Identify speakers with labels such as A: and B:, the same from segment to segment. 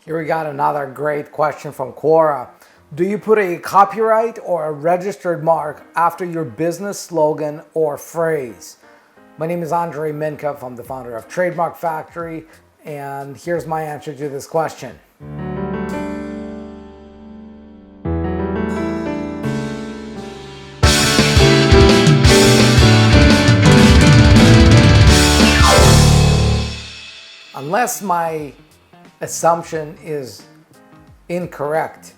A: Here we got another great question from Quora. Do you put a copyright or a registered mark after your business slogan or phrase? My name is Andrei Mincov. I'm the founder of Trademark Factory, and here's my answer to this question. Unless my assumption is incorrect,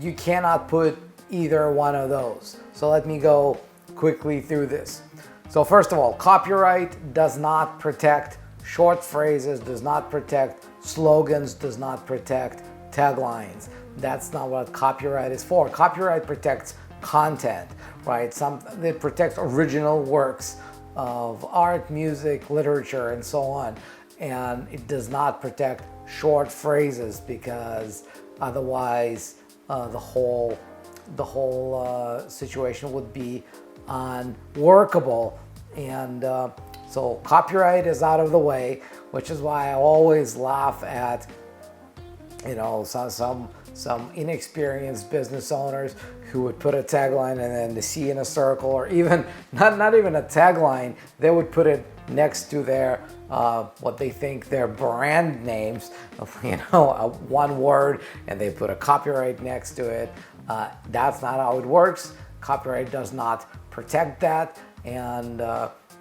A: you cannot put either one of those. So let me go quickly through this. So first of all, copyright does not protect short phrases, does not protect slogans, does not protect taglines. That's not what copyright is for. Copyright protects content, right? It protects original works of art, music, literature, and so on. And it does not protect short phrases because otherwise the whole situation would be unworkable. And so copyright is out of the way, which is why I always laugh at some inexperienced business owners who would put a tagline and then the C in a circle, or even not even a tagline, they would put it next to their what they think their brand names, one word, and they put a copyright next to it. That's not how it works. Copyright does not protect that, and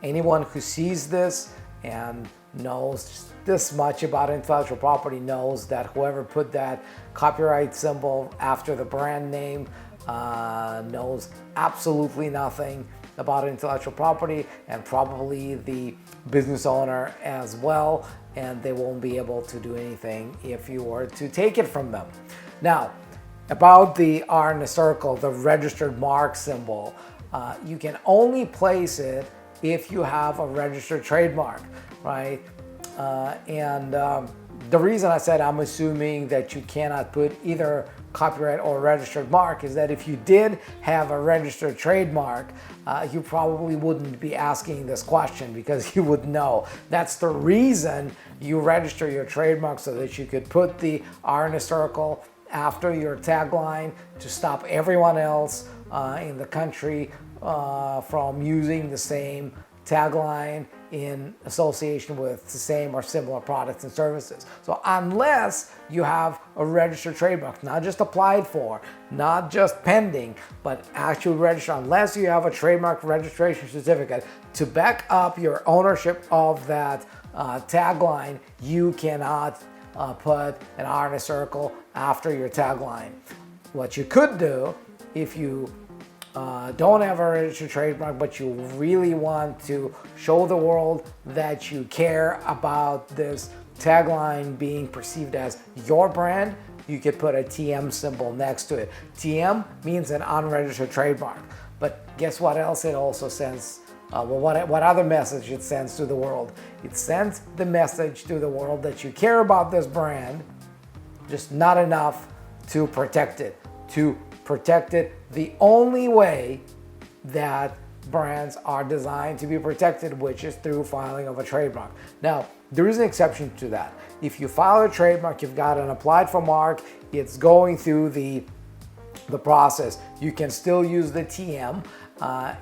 A: anyone who sees this and knows this much about intellectual property knows that whoever put that copyright symbol after the brand name knows absolutely nothing about intellectual property, and probably the business owner as well, and they won't be able to do anything if you were to take it from them. Now, about the R in a circle, the registered mark symbol, you can only place it if you have a registered trademark, right? The reason I said I'm assuming that you cannot put either copyright or registered mark is that if you did have a registered trademark, you probably wouldn't be asking this question because you would know. That's the reason you register your trademark, so that you could put the R in a circle after your tagline to stop everyone else in the country from using the same tagline in association with the same or similar products and services. So unless you have a registered trademark, not just applied for, not just pending, but actually registered, unless you have a trademark registration certificate to back up your ownership of that tagline, you cannot put an R in a circle after your tagline. What you could do, if you don't have a registered trademark, but you really want to show the world that you care about this tagline being perceived as your brand, you could put a TM symbol next to it. TM means an unregistered trademark. But guess what else it also sends? What other message it sends to the world? It sends the message to the world that you care about this brand, just not enough to protect it. To protect it the only way that brands are designed to be protected, which is through filing of a trademark. Now, there is an exception to that. If you file a trademark, you've got an applied for mark, it's going through the process, you can still use the TM,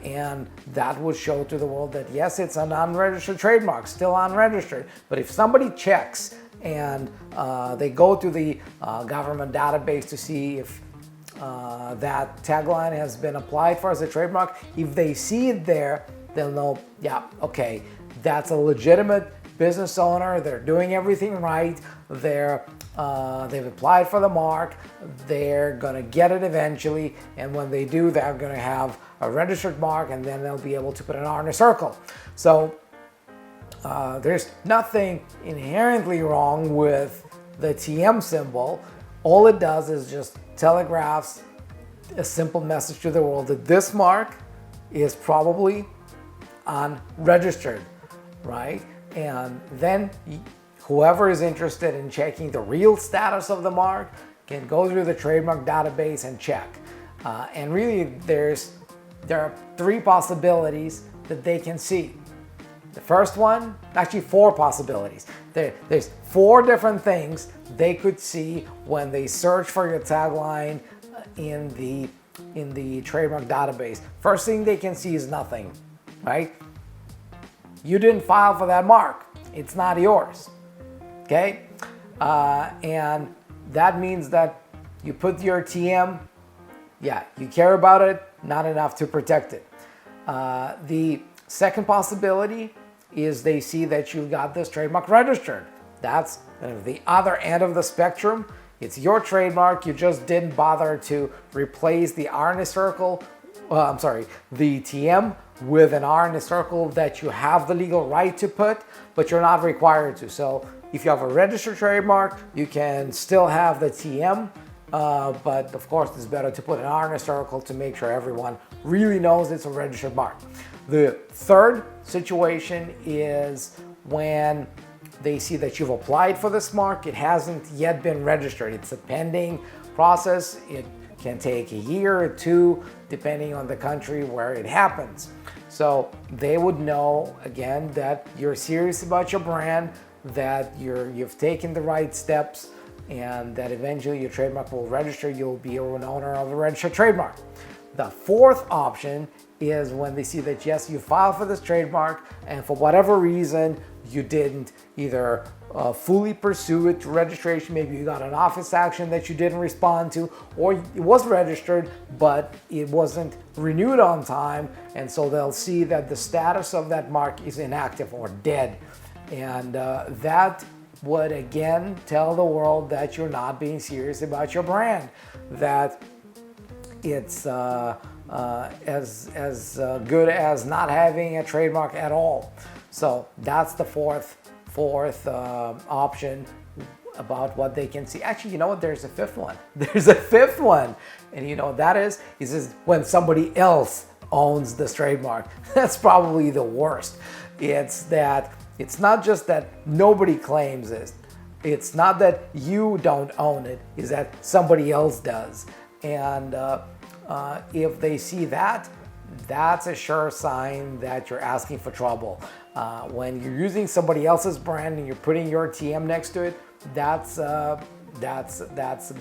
A: and that would show to the world that yes, it's an unregistered trademark, still unregistered. But if somebody checks and they go to the government database to see if that tagline has been applied for as a trademark, if they see it there, they'll know, yeah, okay, that's a legitimate business owner, they're doing everything right, they've applied for the mark, they're gonna get it eventually, and when they do, they're gonna have a registered mark, and then they'll be able to put an R in a circle. So there's nothing inherently wrong with the TM symbol. All it does is just telegraphs a simple message to the world that this mark is probably unregistered, right? And then whoever is interested in checking the real status of the mark can go through the trademark database and check. And really, there are three possibilities that they can see. The first one, actually four possibilities. There's four different things they could see when they search for your tagline in the trademark database. First thing they can see is nothing, right? You didn't file for that mark. It's not yours, okay? And that means that you put your TM, yeah, you care about it, not enough to protect it. The second possibility is they see that you got this trademark registered. That's the other end of the spectrum. It's your trademark. You just didn't bother to replace the R in a circle, the TM with an R in a circle that you have the legal right to put, but you're not required to. So if you have a registered trademark, you can still have the TM, but of course it's better to put an R in a circle to make sure everyone really knows it's a registered mark. The third situation is when they see that you've applied for this mark, it hasn't yet been registered. It's a pending process. It can take a year or two, depending on the country where it happens. So they would know, again, that you're serious about your brand, that you've taken the right steps, and that eventually your trademark will register. You'll be an owner of a registered trademark. The fourth option is when they see that, yes, you filed for this trademark, and for whatever reason, you didn't either fully pursue it to registration. Maybe you got an office action that you didn't respond to, or it was registered, but it wasn't renewed on time. And so they'll see that the status of that mark is inactive or dead. And that would again tell the world that you're not being serious about your brand, that it's as good as not having a trademark at all. So that's the fourth option about what they can see. Actually, you know what? There's a fifth one. There's a fifth one, and you know what that is? Is when somebody else owns this trademark. That's probably the worst. It's that it's not just that nobody claims it. It's not that you don't own it. It's that somebody else does. And if they see that, that's a sure sign that you're asking for trouble. When you're using somebody else's brand and you're putting your TM next to it, that's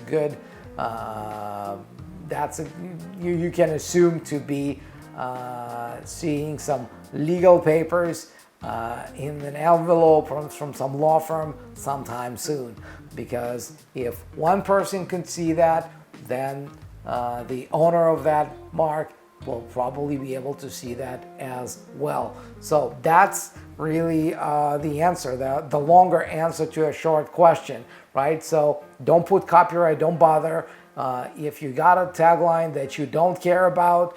A: good. You can assume to be seeing some legal papers in an envelope from some law firm sometime soon. Because if one person can see that, then the owner of that mark will probably be able to see that as well. So that's really the answer, the longer answer to a short question, right? So don't put copyright, don't bother. If you got a tagline that you don't care about,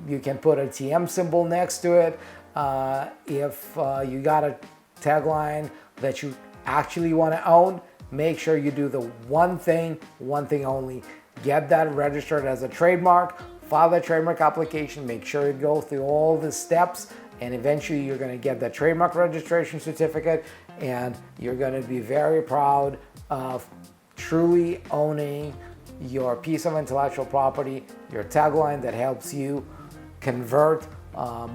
A: you can put a TM symbol next to it. If you got a tagline that you actually want to own, make sure you do the one thing only. Get that registered as a trademark, file that trademark application, make sure you go through all the steps, and eventually you're going to get that trademark registration certificate, and you're going to be very proud of truly owning your piece of intellectual property, your tagline that helps you convert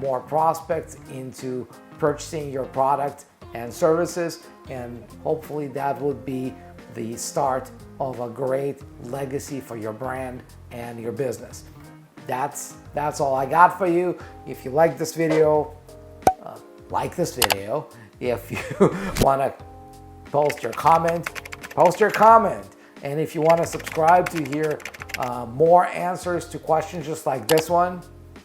A: more prospects into purchasing your product and services, and hopefully that would be the start of a great legacy for your brand and your business. That's all I got for you. If you like this video, like this video. If you want to post your comment, post your comment. And if you want to subscribe to hear more answers to questions just like this one,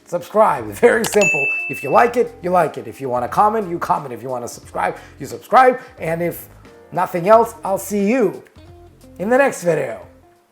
A: subscribe. Very simple. If you like it, you like it. If you want to comment, you comment. If you want to subscribe, you subscribe. And if nothing else, I'll see you in the next video.